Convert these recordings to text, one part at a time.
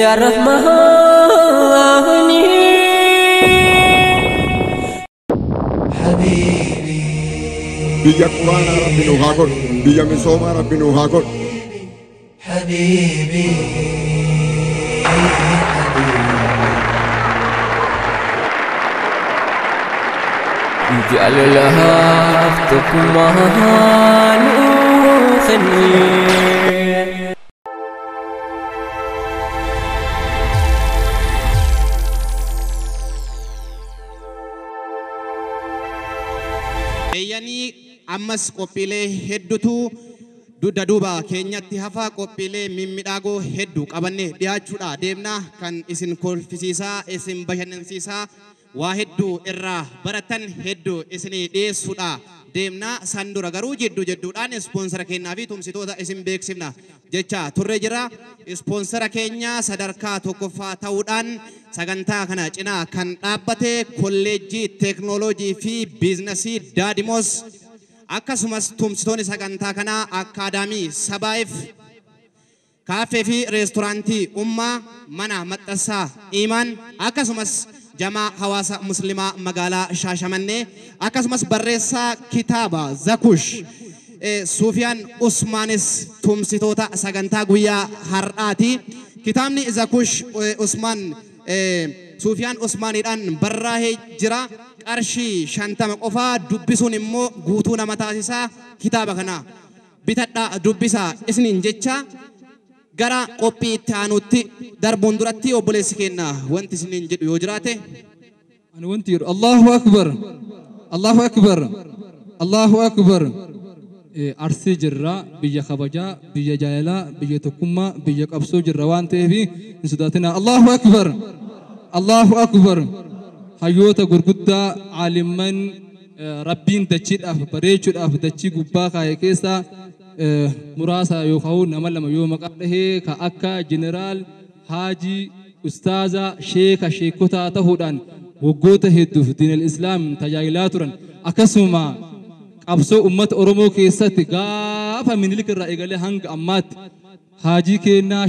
يا رحمن حبيبي بيا قرآن ربي نوهاكر بيا من صوم ربي نوهاكر حبيبي جعل لها أختكما نوخني يعني أمس قبيلة هدوتو دودا دوبا كينيا تهافا قبيلة ميميداغو هدو كابني دياچودا ديمنا كان اسم كول فيسيسا اسم بهننسيسا واحدو إرّا براتن هدو اسني ديسودا ديمنا ساندورا غارو جدو جدو دان سبونسر كينيا في تمسيتودا اسم بيكسمنا جيتشا تورجرا سبونسر كينيا صدركا توكوفا تاودان ساغانتا كانا چنا كان دابته كوليجي تكنولوجي في بيزنسي داديموس akkasumas tumsitoonni sagantaa kana akaadaamii sabaayif kaafee fi reestooraantii ummaa mana maxxansaa imaan akkasumas jamaa hawaasa muslimaa magaalaa Shaashamannee akkasumas barreessaa kitaaba Zakush Sufiyaan Usmaanis tumsitoota sagantaa guyyaa har'aati. Kitaabni Zakush Usmaan Sufiyaan Usmaanidhaan barraa'ee jira. Qarshii 50 qofaa dubbisuun immoo guutuu nama taasisaa kitaaba kana bitadhaa dubbisaa isiniin jecha gara qophii itti aanutti darbuun duratti obboleessi keenya wanti isiniin jedhu yoo jiraate ani wanti jedhu Allahu akbar Allahu akbar Allahu akbar arsii jirra biyya kabajaa biyya jaalalaa biyya tokkummaa biyya qabsoo jirra waan ta'eef hin sodaatinaa Allahu akbar Allahu akbar hayyoota gurguddaa aaliman rabbiin dachiidhaaf bareechuudhaaf dachii gubbaa kaa'e keessa muraasa yookaan nama lama yoo maqaa dhahee ka akka jeneraal haajii ustaaza sheeka sheekotaa ta'uudhaan waggoota hedduuf diinal islaam tajaajilaa turan akkasuma qabsoo ummata oromoo keessatti gaafa minilik irraa eegalee hanga ammaatti Haji kenna,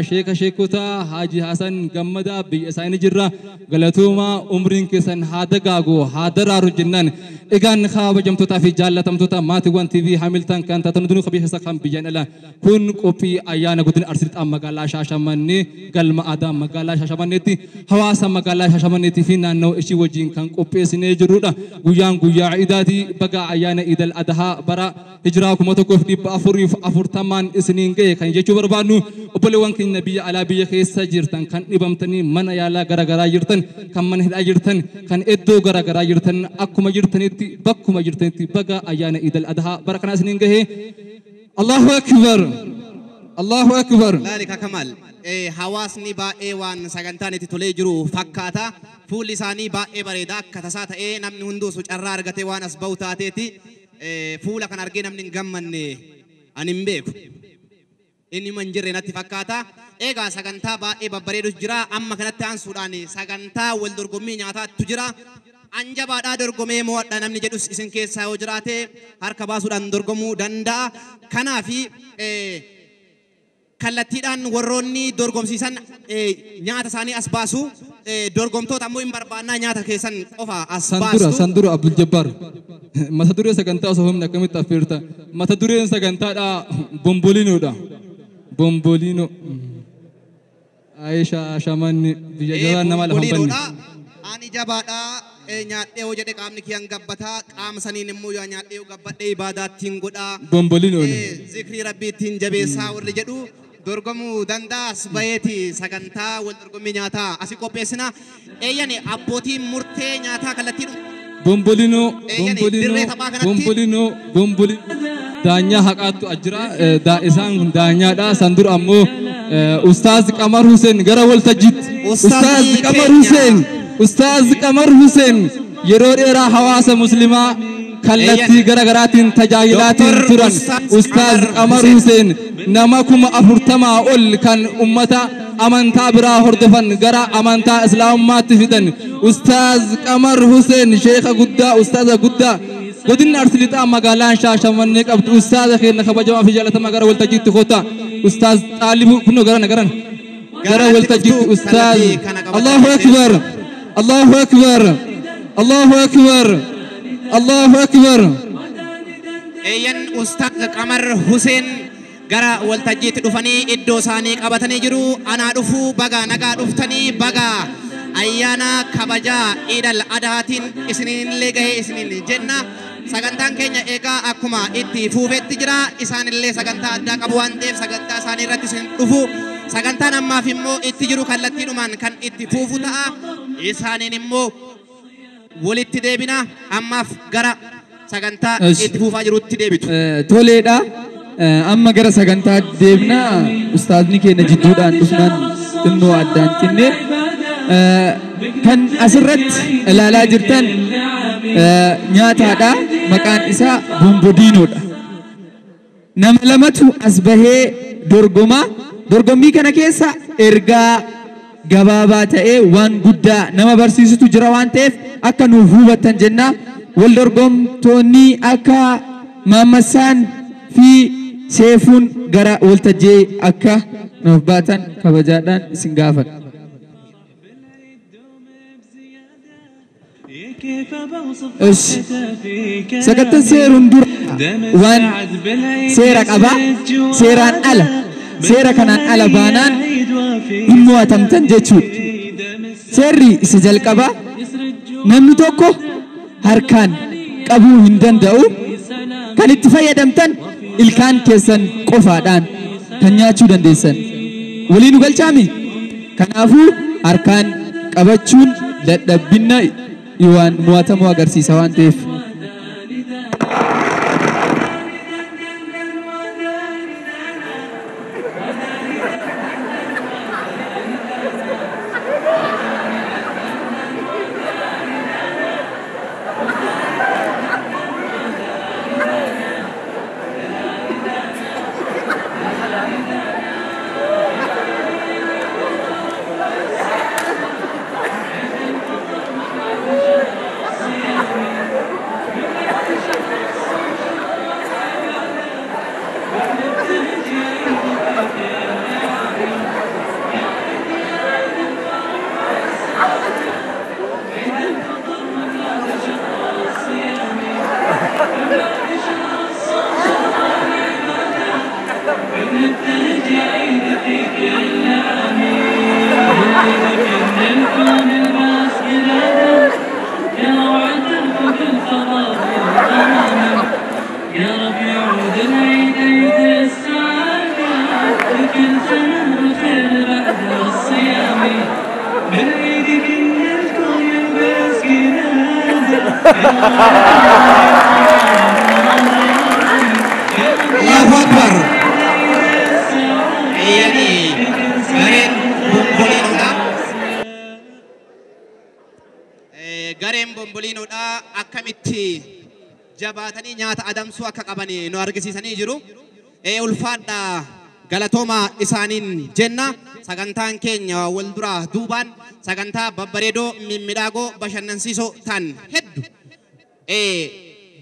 sheeka sheekota, Haji Hasan Gammada, biyya isaanii jirra galatuma umriin keessan haada gaago haada raaru jennaan egaan kabajamtootaa fi jaallatamtoota maatiiwwan TV Hamilton kan taatan dunuu qabeessa kan biyyan ala kun qophii ayyaana godina Arsiitti magaalaa Shaashamannee galma aadaa magaalaa Shaashamanneetti hawaasa magaalaa Shaashamanneetti fi naannoo ishii wajjin kan qopheessinee jirrudha guyyaan guyyaa iidaati baga ayyaana Iidal Adhaa bara hijiraa 1440 isiniin ga'e kan jechuu barbaadnu obboleewwan keenya biyya alaa biyya keessa jirtan kan dhibamtanii mana yaalaa garagaraa jirtan kan mana hidhaa jirtan kan iddoo garagaraa jirtan akkuma jirtanitti bakkuma jirtanitti baga ayyaana Iidal Adhaa bara kana isiniin gahe Allahu akbar Allahu akbar ذلك كمال hawaasni baay'ee waan sagantaan itti tolee jiru fakkaata fuulli isaanii baay'ee bareeda akka tasaa ta'ee namni hunduu carraa argatee waan as ba'u taateeti fuula kan argee namni hin gammanne ani hin beeku inni man jirre natti fakkaata egaa sagantaa baay'ee babbareedu jira amma kanatti aansuudhaan sagantaa wal dorgommii nyaataatu jira anjabaadhaa dorgomee mo'adha namni jedhus isin keessaa yoo jiraate harka baasuudhaan dorgomuu danda'a kanaafi kallattiidhaan warroonni dorgomsiisan nyaata isaanii as baasu dorgomtoota ammoo hin barbaannaa nyaata keessan qofa as baastu Sandura Abdul Jabbar mata duree sagantaa osoo humna akkamitti affeerta mata dureen sagantaadha Bombolino Aisha Shamanni biyya jabaan nama lafa banne ani jabaadha nyaadhee hoo jedhe qaamni kiyyan gabbataa qaama saniin immoo yoo nyaadhee gabbadhee ibaadaattiin godhaa Bombolino zikrii rabbiittiin jabeessaa warri jedhu dorgomuu dandaas bayeeti sagantaa wal dorgommii nyaataa asi qopheessina eeyyani abbootiin murtee nyaataa kallattiin Bombolino daanyaa haqaattu ajjira isaan kun daanyaadha sandura ammoo Ustaaz Qamar Hussein gara waltajjiitti Ustaaz Qamar Hussein yeroo dheeraa hawaasa muslimaa kallattii garaagaraatiin tajaajilaatiin turan Ustaaz Qamar Hussein nama 40 ol kan ummata amantaa biraa hordofan gara amantaa islaamummaatti fidan Ustaaz Qamar Hussein sheekha guddaa ustaaza guddaa godina Arsiitti magaalaan Shaashamannee qabdu ustaaza keenya kabajamaa fi jaalatamaa gara waltajjiitti kota Ustaaz Xaalibu kunoo garana gara waltajjii ustaaz Allahu akbar Allahu akbar Allahu akbar Allahu akbar eeyyan ustaaz Qamar Hussein gara waltajjiitti dhufanii iddoo isaanii qabatanii jiru anaa dhufuu baga nagaa dhuftanii baga ayyaana kabajaa Iidal Adhaatiin isinillee gahee isinin jenna sagantaan keenya eegaa akkuma itti fuufetti jira isaanillee sagantaa addaa qabu waan ta'eef sagantaa isaanii irratti isin dhufu sagantaan ammaaf immoo itti jiru kallattiidhumaan kan itti fuufu ta'a isaaniin immoo walitti deebina ammaaf gara sagantaa itti fuufaa jirutti deebitu toleedha amma gara sagantaa deebna ustaazni keenya jidduudhaan dhufnaan xinnoo addaan cinne kan asirratti ilaalaa jirtan nyaataadha maqaan isaa bombodiinoodha nama lamatu as bahee dorgommii kana keessa ergaa gabaabaa ta'ee waan guddaa nama barsiisutu jira waan ta'eef akka nuuf hubattan jenna wal dorgomtoonni akka Maammasaan fi Seefuun gara waltajjii akka nuuf baatan kabajaadhaan isin gaafadha. Sagantaan seeruun dura waan seera qaba seeraan ala seera kanaan ala baanaan hin mo'atamtan jechuudha. Seerri isa jalqaba namni tokko harkaan qabuu hin danda'u kan itti fayyadamtan ilkaan keessan qofaadhaan kan nyaachuu dandeessan waliin nu galchaami kanaafuu harkaan qabachuun dadhabbina waan mo'atamuu agarsiisa waan ta'eef Allahu Akbar. Yani Gareen Bombolinoodha akkamitti jabaatanii nyaata adamsuu akka qabanii nu argisiisanii jiru. Ulfaadha galatooma isaaniin jenna sagantaan keenya wal duraa duubaan sagantaa babbareedoo mimmiidhagoo bashannansiisoo ta'an hedduu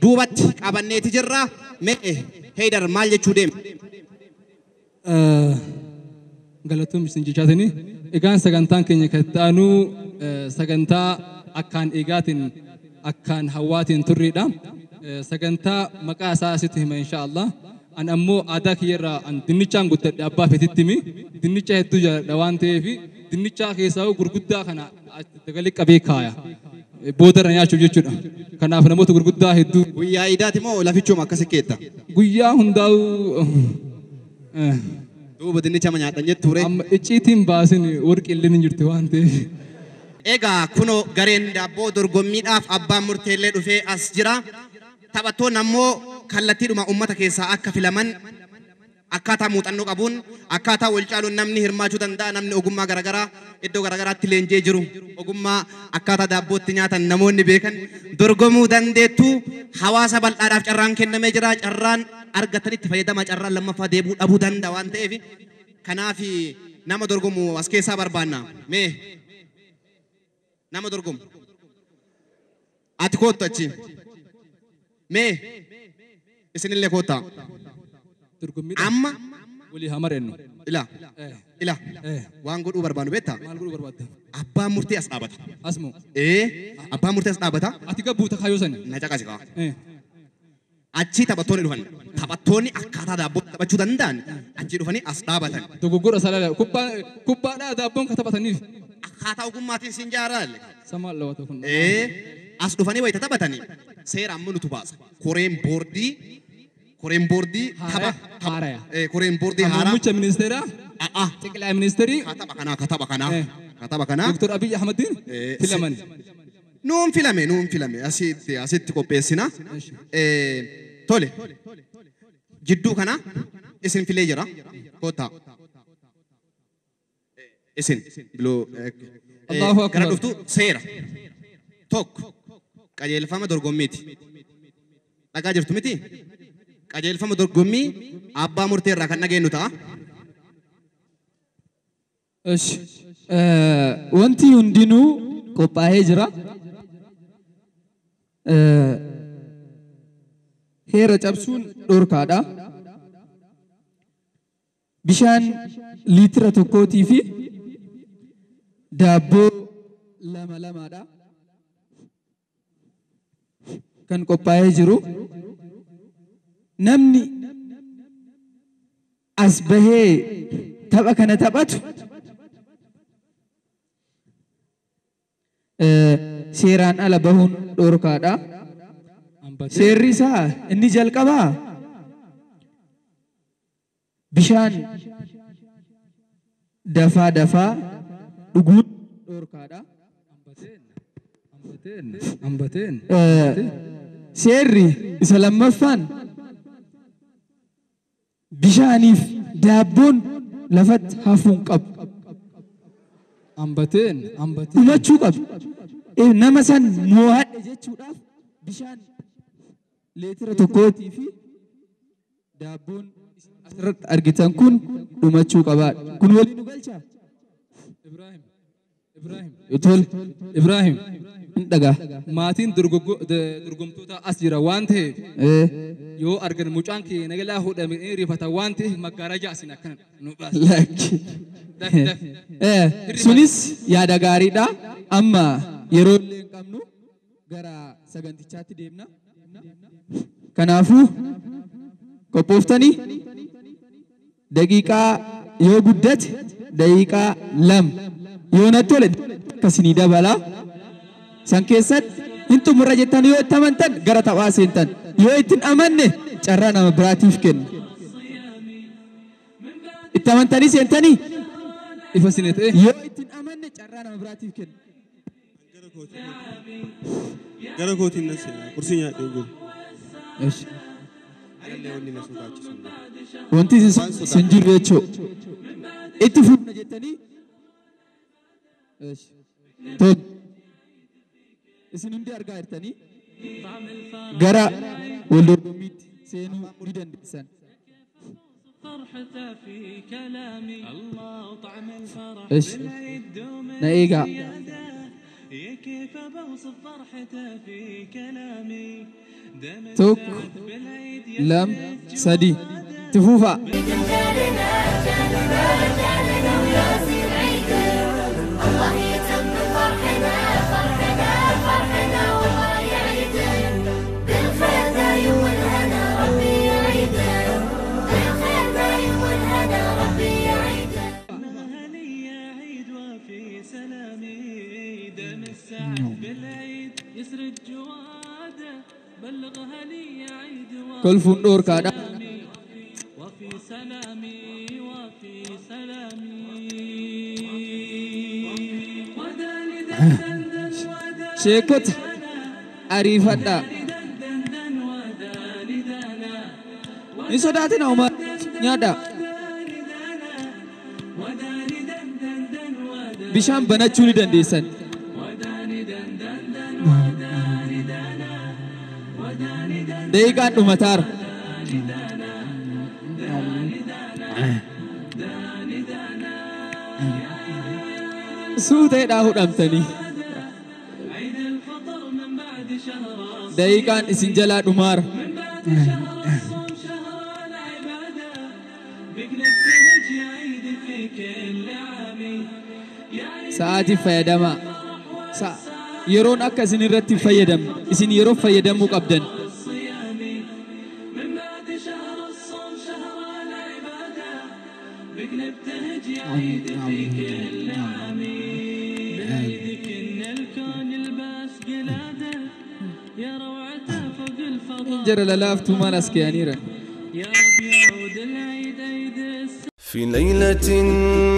duubatti qabanneeti jirra. Mee Heydar maal jechuu deema? Galatoom isin jechaatanii egaan sagantaan keenya kan ta'anu sagantaa akkaan eegaatiin akkaan hawaatiin turreedha. Sagantaa maqaa isaa asitti hima inshaallah. An ammoo aadaa kiyyarraa an dinnichaan guddadhe abbaa fetitti himi dinnicha hedduu jaalladha waan ta'eef dinnicha keessaa gurguddaa kana dagalii qabee kaaya. Boodarra nyaachuuf jechuudha. Kanaaf namoota gurguddaa hedduu guyyaa iidaati moo lafichuma akkasi keetta? Guyyaa hundaa'u duuba dinnicha ma nyaadhan jettu ture? Amma icciitiin baasin warqi illee ni jirti waan ta'eef. Egaa kuno gareen daabboo dorgommiidhaaf abbaan murteellee dhufee as jira. Taphattoonni ammoo kallattiidhuma uummata keessaa akka filaman akkaataa muuxannoo qabuun akkaataa wal caaluun namni hirmaachuu danda'a namni ogummaa garaagaraa iddoo garaagaraatti leenjee jiru ogummaa akkaataa daabbootti nyaatan namoonni beekan dorgomuu dandeettu hawaasa bal'aadhaaf carraan kennamee jira carraan argatanitti fayyadama carraan lammaffaa deebuu dhabuu danda'a waan ta'eef kanaaf nama dorgomu as keessaa barbaanna mee nama dorgomu ati koottu achi mee isinillee koottaa amma ولي همر إنه إلا وان قد أوبر بيتا ما نقول برباد أبا مرتي أصابته اسمه أبا مرتي أصابته أتيك بوتا خيوسن نجاك أشكا أشي تبتوني لهن تبتوني أكثر دابو تبتشو دندان أشي لهني أصابته تقول أسأله كوبا لا دابون كتبتني أكثر أقوم ماتين سنجارال سما الله وتكون أصدفني ويتا تبتني سير أمنو تباس كورين بوردي تبا كورين بوردي هارا مچ منسترا تقلا منستري كتب كنا دكتور أبي أحمد الدين فيلمن نوم فيلمي أسيت كوبيسنا تولي جدو كنا اسم فيليجرا كوتا اسم بلو الله أكبر كنا دفتو سيرا توك كاجيل فما درغوميتي تاجر تمتي كاجيل فما درغومي أبا مرتي راكنا جينو تا إيش وانتي يندينو كوبا هجرة هيرة جابسون دور كادا بيشان لتر توكوتي في دابو لما دا كان كوبا هجرو نمني أسبه تبا كان تباتو سيران على بهون دور كادا سيريسا إني جالكابا بيشان دفا دغون دور كادا أمبتين سيري سلام فان بيشانيف دابون لفت هافون قب أمبتين وما تشوف نمسان مواد جتشوف بيشان لتر توكوتي في دابون أسرت أرجتان كون وما تشوف أباد كون ولي نقولش إبراهيم دعا ماتين درغمتوتا أسجرا وانته يو أرجن مجانك نقلا هو دم ريفتا وانته مكارجا سنا كن لك سونيس يا دعاري دا أما يرون كمنو غرا سجنتي شاتي ديمنا كنافو كوبوفتني دقيقة يو بدت دقيقة لم يو نتولد كسنيدا بلا سانكيسات انتو مراجعتان يو تمنتن غرا تواسينتن يو اتن أمانة چرانا مبراتيف كن اتمنتني سينتني إفسينت يو اتن أمانة چرانا مبراتيف كن gara kooti nasi kursi nyaadhe jiru. ايش وانتي سنجير ريتشو اتفوق نجتني ايش تود اسنين دي ارجع ارتني غرا ولدوميت سينو ندن دسان فرحته في كلامي الله طعم الفرح ايش نايغا كيف بوصف فرحته في كلامي توك لم سدي تفوفا الله يتم فرحنا والله يعيده بالخير دايم والهنا ربي يعيده بالخير دايم والهنا ربي يعيده هنية عيد وفي سلامي دم السعد بالعيد يسرد جواده بلغ هنية عيد كل فندور كادا وفي سلامي شيكوت عريفة إنسوداتنا عمر نيادا بيشام بنا چولي دنديسن ديكان أمتار سوتي داهو دمتني دايكان إسنجلا دمار ساعتي فيدما يرون أكاسين الرتي فيدم إسين يرو فيدم مقبدا من بعد شهر الصوم شهر العبادة بك نبتهج يا عيد في كل عميد عيدك إن الكون يلبس قلادة يا روعته فوق الفضاء جرى للافتو ما نسكيانيرا يا رب يعود العيد عيد في ليلة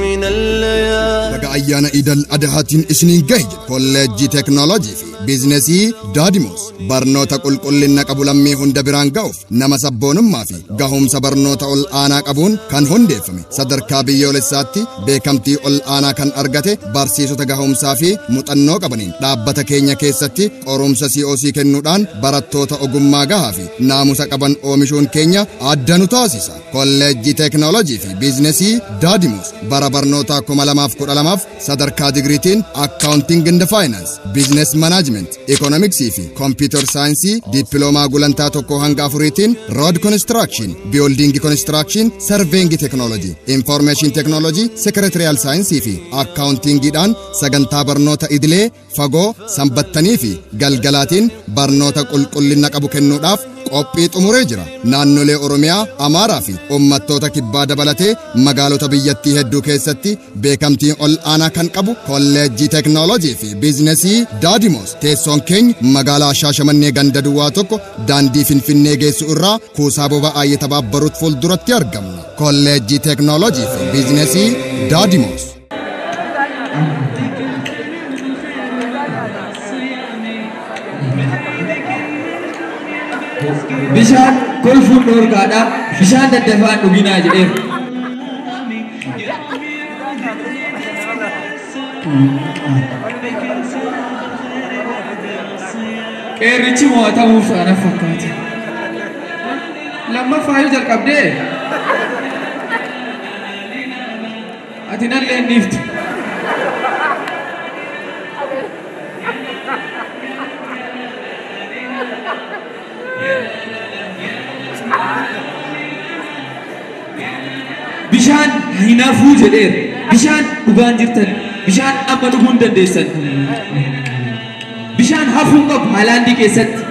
من الليالي Baga ayyaana idal adahaatiin isiniin gahe kolleejjii teeknooloojii fi biizinasii Daadimoos barnoota qulqullina qabu lammii hunda biraan ga'uuf nama sabboonummaa fi gahumsa barnoota ol aanaa qabuun kan hundeeffame sadarkaa biyyoolessaatti beekamtii ol aanaa kan argate barsiisota gahumsaa fi muuxannoo qabaniin dhaabbata keenya keessatti qorumsa COC kennuudhaan barattoota ogummaa gahaa fi naamusa qaban oomishuun keenya adda nu taasisa. Kolleejjii teeknooloojii fi biizinasii Daadimoos bara barnoota 2012 sadarkaa digriitiin accounting and finance, business management, economics fi computer science diploomaa gulantaa tokko hanga afuriitiin road construction, building construction, surveying technology, information technology, secretarial science fi accountingidhaan sagantaa barnoota idilee fagoo sanbattanii fi galgalaatiin barnoota qulqullina qabu kennuudhaaf qophii xumuree jira. Naannolee Oromiyaa, Amaaraa fi uummattoota kibbaa dabalatee magaalota biyyattii hedduu keessatti beekamtii ol aanaa kan qabu kolleejjii teeknooloojii fi biizinasii Daadimoos teessoon keenya magaalaa Shaashamannee ganda duwwaa tokko daandii Finfinnee geessu irraa kuusaa boba'aa Yetabaabbaruut fuulduratti argamna. Kolleejjii teeknooloojii fi biizinasii Daadimoos. bishaan kolfuun dhoorgaadha bishaan daddafaan dhuginaa jedheef qeerrichi mo'atamuuf ana fakkaate lammaffaayyuu jalqabdee ati nallee niiftu bishaan hinaafuu jedheer bishaan dhugaan jirtan bishaan amma dhuguun dandeessan bishaan hafuun qabu haalaandii keessatti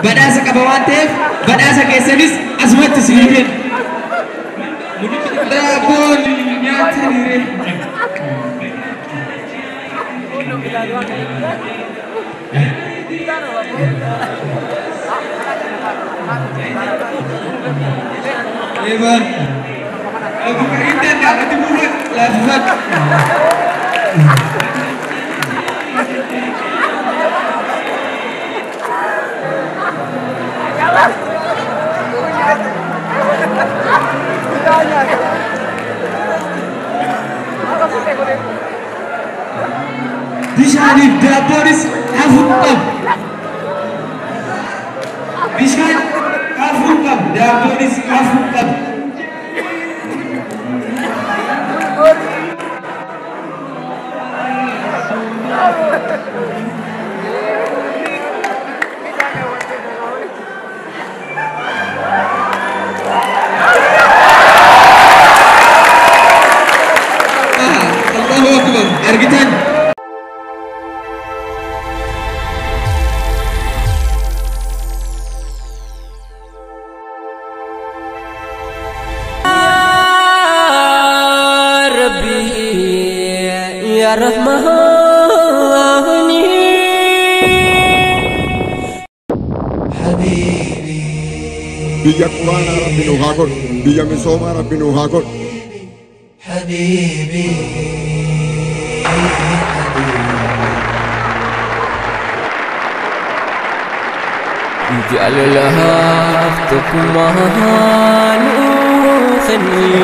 badhaasa qaba waan ta'eef badhaasa keessanis asumatti isinii kenna daabboon nyaataniire Evan, aku kerindah nak nanti buat lafaz. Bishaan daabboonis hafuun qabu. Bishaan hafuun qabu. Daabboonis hafuun qabu. Allahu Akbar. Argitan. يا رحمن حبيبي biyya quraana rabbi nu haa godhu biyya misoomaa rabbi nu haa godhu حبيبي اجعل لها اختكم نوخني